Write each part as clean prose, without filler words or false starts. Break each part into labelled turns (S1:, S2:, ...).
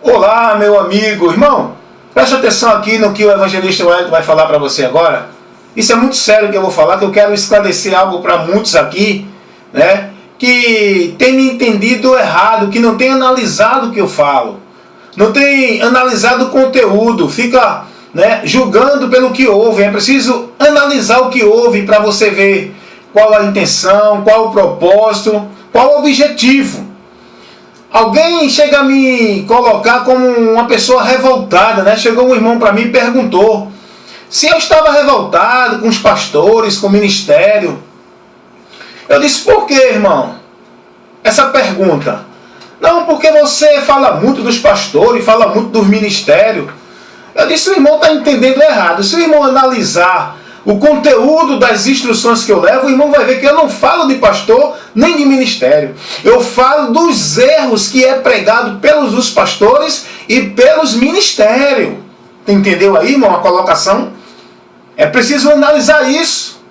S1: Olá, meu amigo, irmão, preste atenção aqui no que o evangelista Wellington vai falar para você agora. Isso é muito sério que eu vou falar, que eu quero esclarecer algo para muitos aqui, né, que tem me entendido errado, que não tem analisado o que eu falo, não tem analisado o conteúdo, fica, né, julgando pelo que ouve. É preciso analisar o que ouve para você ver qual a intenção, qual o propósito, qual o objetivo. Alguém chega a me colocar como uma pessoa revoltada, né? Chegou um irmão para mim e perguntou se eu estava revoltado com os pastores, com o ministério. Eu disse, por que, irmão? Essa pergunta. Não, porque você fala muito dos pastores, fala muito dos ministérios. Eu disse, o irmão está entendendo errado. Se o irmão analisar o conteúdo das instruções que eu levo, o irmão vai ver que eu não falo de pastor nem de ministério. Eu falo dos erros que é pregado pelos pastores e pelos ministérios. Entendeu aí, irmão, a colocação? É preciso analisar isso.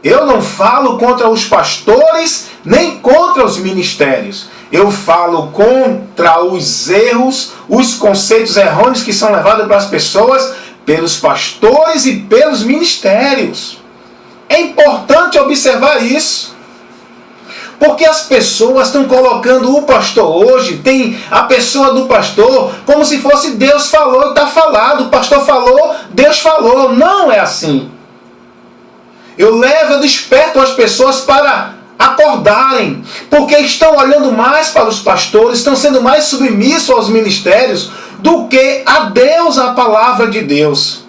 S1: Eu não falo contra os pastores nem contra os ministérios. Eu falo contra os erros, os conceitos errôneos que são levados para as pessoas pelos pastores e pelos ministérios. É importante observar isso. Porque as pessoas estão colocando o pastor hoje, tem a pessoa do pastor, como se fosse Deus falou e está falado. O pastor falou, Deus falou. Não é assim. Eu desperto as pessoas para acordarem, porque estão olhando mais para os pastores, estão sendo mais submissos aos ministérios do que a Deus, a palavra de Deus.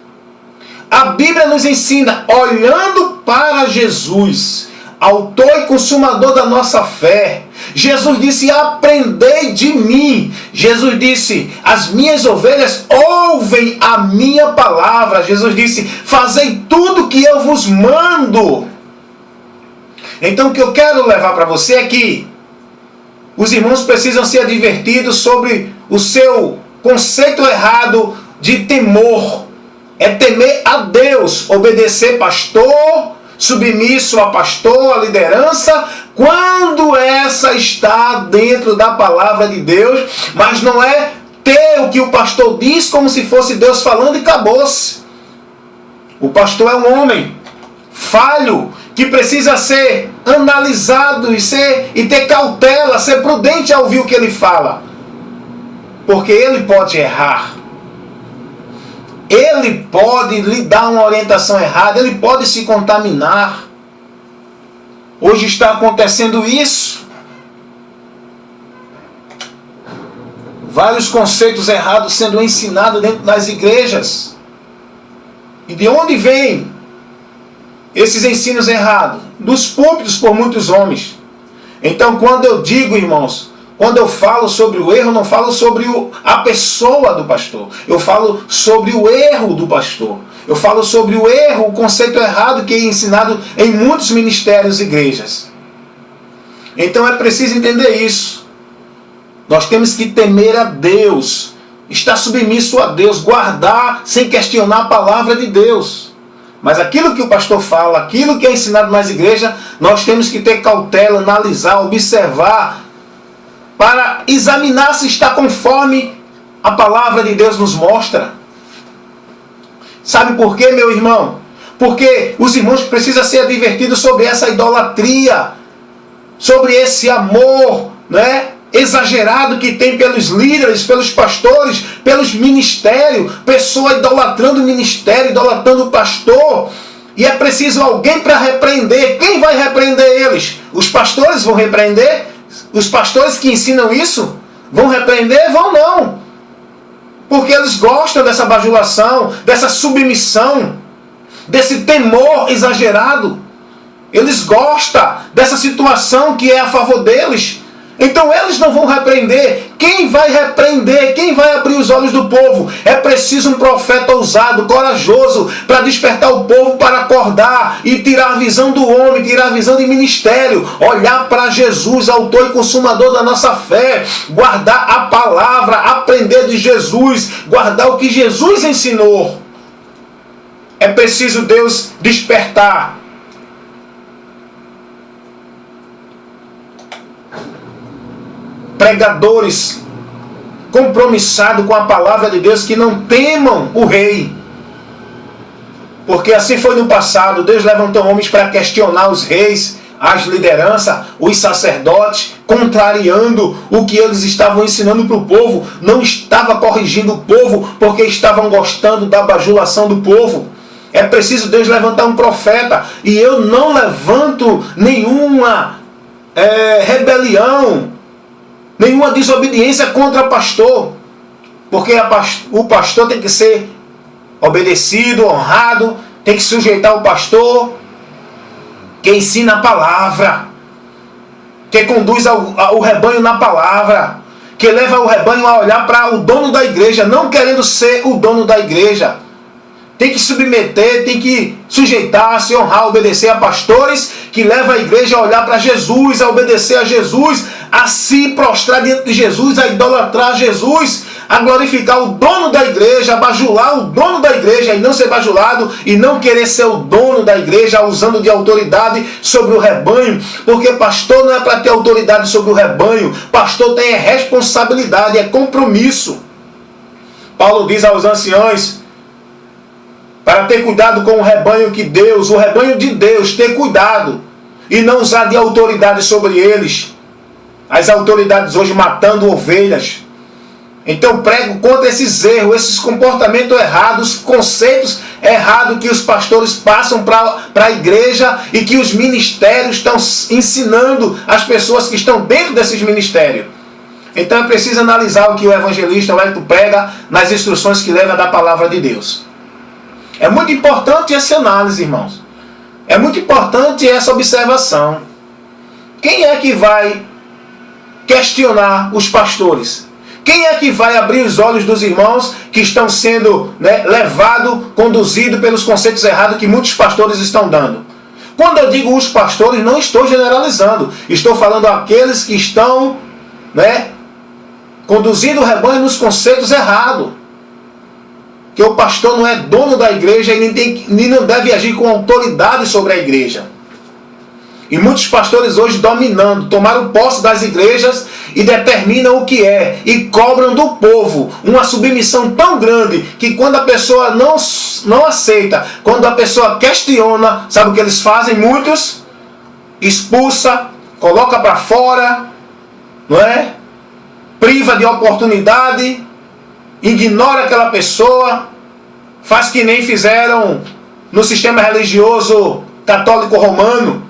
S1: A Bíblia nos ensina, olhando para Jesus, autor e consumador da nossa fé. Jesus disse, aprendei de mim. Jesus disse, as minhas ovelhas ouvem a minha palavra. Jesus disse, fazei tudo que eu vos mando. Então o que eu quero levar para você é que os irmãos precisam ser advertidos sobre o seu conceito errado de temor. É temer a Deus, obedecer pastor, submisso a pastor, a liderança, quando essa está dentro da palavra de Deus, mas não é ter o que o pastor diz como se fosse Deus falando e acabou-se. O pastor é um homem falho, que precisa ser analisado e ter cautela, ser prudente ao ouvir o que ele fala. Porque ele pode errar. Ele pode lhe dar uma orientação errada, ele pode se contaminar. Hoje está acontecendo isso. Vários conceitos errados sendo ensinados dentro das igrejas. E de onde vem esses ensinos errados? Dos púlpitos por muitos homens. Então, quando eu digo, irmãos, quando eu falo sobre o erro, eu não falo sobre a pessoa do pastor. Eu falo sobre o erro do pastor. Eu falo sobre o erro, o conceito errado que é ensinado em muitos ministérios e igrejas. Então é preciso entender isso. Nós temos que temer a Deus, estar submisso a Deus, guardar sem questionar a palavra de Deus. Mas aquilo que o pastor fala, aquilo que é ensinado nas igrejas, nós temos que ter cautela, analisar, observar, para examinar se está conforme a palavra de Deus nos mostra. Sabe por quê, meu irmão? Porque os irmãos precisam ser advertidos sobre essa idolatria, sobre esse amor, né, exagerado que tem pelos líderes, pelos pastores, pelos ministérios, pessoa idolatrando o ministério, idolatrando o pastor. E é preciso alguém para repreender. Quem vai repreender eles? Os pastores vão repreender? Os pastores que ensinam isso vão repreender? Vão não. Porque eles gostam dessa bajulação, dessa submissão, desse temor exagerado. Eles gostam dessa situação que é a favor deles. Então eles não vão repreender. Quem vai repreender? Quem vai abrir os olhos do povo? É preciso um profeta ousado, corajoso, para despertar o povo para acordar e tirar a visão do homem, tirar a visão de ministério, olhar para Jesus, autor e consumador da nossa fé, guardar a palavra, aprender de Jesus, guardar o que Jesus ensinou. É preciso Deus despertar pregadores compromissado com a palavra de Deus, que não temam o rei. Porque assim foi no passado, Deus levantou homens para questionar os reis, as lideranças, os sacerdotes, contrariando o que eles estavam ensinando para o povo. Não estava corrigindo o povo, porque estavam gostando da bajulação do povo. É preciso Deus levantar um profeta, e eu não levanto nenhuma rebelião, nenhuma desobediência contra pastor, porque o pastor tem que ser obedecido, honrado, tem que sujeitar o pastor que ensina a palavra, que conduz o rebanho na palavra, que leva o rebanho a olhar para o dono da igreja, não querendo ser o dono da igreja. Tem que submeter, tem que sujeitar, se honrar, obedecer a pastores que levam a igreja a olhar para Jesus, a obedecer a Jesus, a se prostrar diante de Jesus, a idolatrar Jesus, a glorificar o dono da igreja, a bajular o dono da igreja e não ser bajulado, e não querer ser o dono da igreja usando de autoridade sobre o rebanho, porque pastor não é para ter autoridade sobre o rebanho, pastor tem responsabilidade, é compromisso. Paulo diz aos anciões para ter cuidado com o rebanho que Deus, o rebanho de Deus, ter cuidado e não usar de autoridade sobre eles. As autoridades hoje matando ovelhas. Então prego contra esses erros, esses comportamentos errados, conceitos errados que os pastores passam para a igreja e que os ministérios estão ensinando as pessoas que estão dentro desses ministérios. Então é preciso analisar o que o evangelista Wellington prega nas instruções que leva da palavra de Deus. É muito importante essa análise, irmãos. É muito importante essa observação. Quem é que vai questionar os pastores? Quem é que vai abrir os olhos dos irmãos que estão sendo levados, conduzidos pelos conceitos errados que muitos pastores estão dando? Quando eu digo os pastores, não estou generalizando. Estou falando aqueles que estão conduzindo o rebanho nos conceitos errados. Que o pastor não é dono da igreja e nem não deve agir com autoridade sobre a igreja. E muitos pastores hoje dominando, tomaram posse das igrejas e determinam o que é. E cobram do povo uma submissão tão grande que quando a pessoa não aceita, quando a pessoa questiona, sabe o que eles fazem? Muitos expulsa, coloca para fora, não é? Priva de oportunidade, ignora aquela pessoa, faz que nem fizeram no sistema religioso católico romano.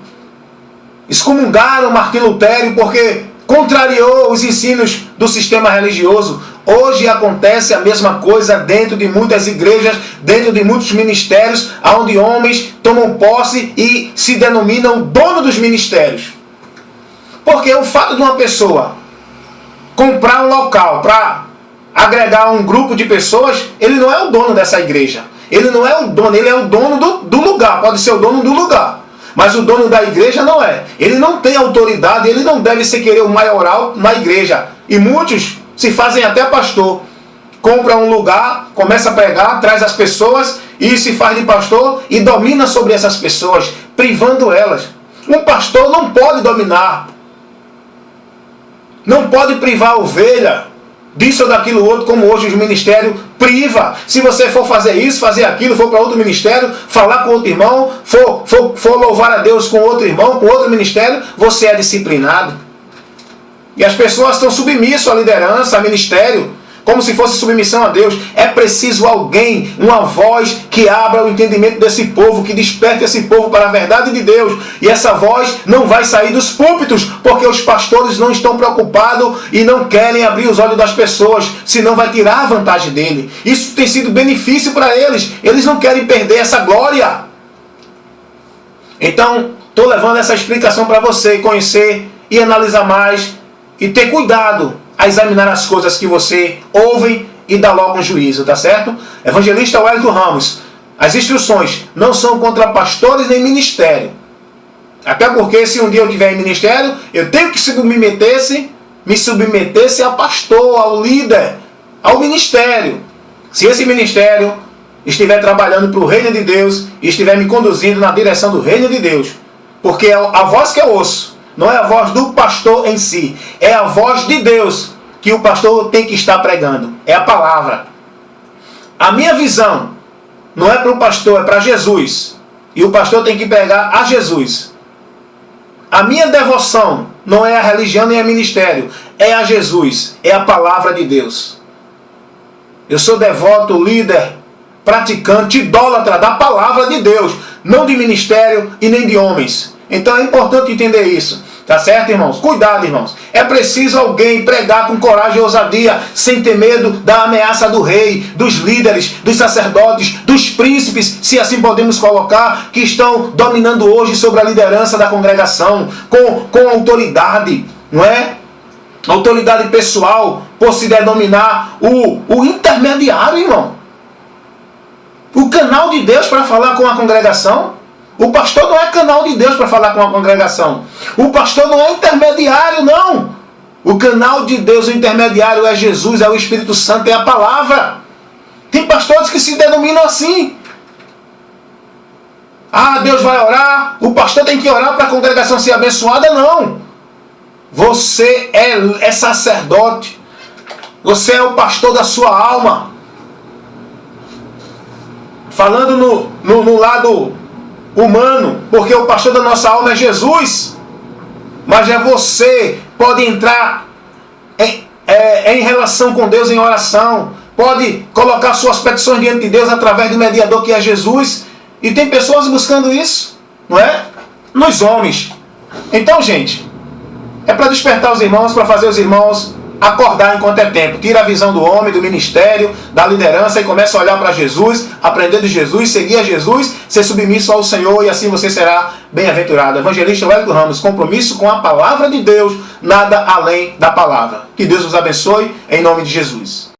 S1: Excomungaram Martim Lutero porque contrariou os ensinos do sistema religioso. Hoje acontece a mesma coisa dentro de muitas igrejas, dentro de muitos ministérios, onde homens tomam posse e se denominam dono dos ministérios. Porque o fato de uma pessoa comprar um local para agregar um grupo de pessoas, ele não é o dono dessa igreja. Ele não é o dono, ele é o dono do lugar, pode ser o dono do lugar. Mas o dono da igreja não é. Ele não tem autoridade, ele não deve se querer o maioral na igreja. E muitos se fazem até pastor. Compra um lugar, começa a pregar, traz as pessoas e se faz de pastor e domina sobre essas pessoas, privando elas. Um pastor não pode dominar. Não pode privar a ovelha disso ou daquilo outro, como hoje os ministérios priva. Se você for fazer isso, fazer aquilo, for para outro ministério, falar com outro irmão, for louvar a Deus com outro irmão, com outro ministério, você é disciplinado. E as pessoas estão submissas à liderança, ao ministério, como se fosse submissão a Deus. É preciso alguém, uma voz que abra o entendimento desse povo, que desperte esse povo para a verdade de Deus. E essa voz não vai sair dos púlpitos, porque os pastores não estão preocupados e não querem abrir os olhos das pessoas, senão vai tirar a vantagem dele. Isso tem sido benefício para eles. Eles não querem perder essa glória. Então, estou levando essa explicação para você conhecer e analisar mais e ter cuidado a examinar as coisas que você ouve e dá logo um juízo, tá certo? Evangelista Wellington Ramos, as instruções não são contra pastores nem ministério. Até porque se um dia eu tiver em ministério, eu tenho que me submeter-se a pastor, ao líder, ao ministério. Se esse ministério estiver trabalhando para o reino de Deus e estiver me conduzindo na direção do reino de Deus, porque é a voz que eu ouço, não é a voz do pastor em si, é a voz de Deus que o pastor tem que estar pregando? É a palavra. A minha visão não é para o pastor, é para Jesus. E o pastor tem que pregar a Jesus. A minha devoção não é a religião nem a ministério, é a Jesus, é a palavra de Deus. Eu sou devoto, líder, praticante, idólatra da palavra de Deus, não de ministério e nem de homens. Então é importante entender isso. Tá certo, irmãos? Cuidado, irmãos. É preciso alguém pregar com coragem e ousadia, sem ter medo da ameaça do rei, dos líderes, dos sacerdotes, dos príncipes, se assim podemos colocar, que estão dominando hoje sobre a liderança da congregação, com autoridade, não é? Autoridade pessoal, por se denominar o intermediário, irmão. O canal de Deus para falar com a congregação. O pastor não é canal de Deus para falar com a congregação. O pastor não é intermediário, não. O canal de Deus, o intermediário é Jesus, é o Espírito Santo, é a palavra. Tem pastores que se denominam assim. Ah, Deus vai orar, o pastor tem que orar para a congregação ser abençoada. Não. Você é sacerdote. Você é o pastor da sua alma. Falando no lado humano, porque o pastor da nossa alma é Jesus, mas é você, pode entrar em relação com Deus em oração, pode colocar suas petições diante de Deus através do mediador que é Jesus, e tem pessoas buscando isso, não é? Nos homens. Então, gente, é para despertar os irmãos, para fazer os irmãos acordar enquanto é tempo. Tira a visão do homem, do ministério, da liderança e começa a olhar para Jesus, aprender de Jesus, seguir a Jesus, ser submisso ao Senhor e assim você será bem-aventurado. Evangelista Wellington Ramos, compromisso com a palavra de Deus, nada além da palavra. Que Deus os abençoe em nome de Jesus.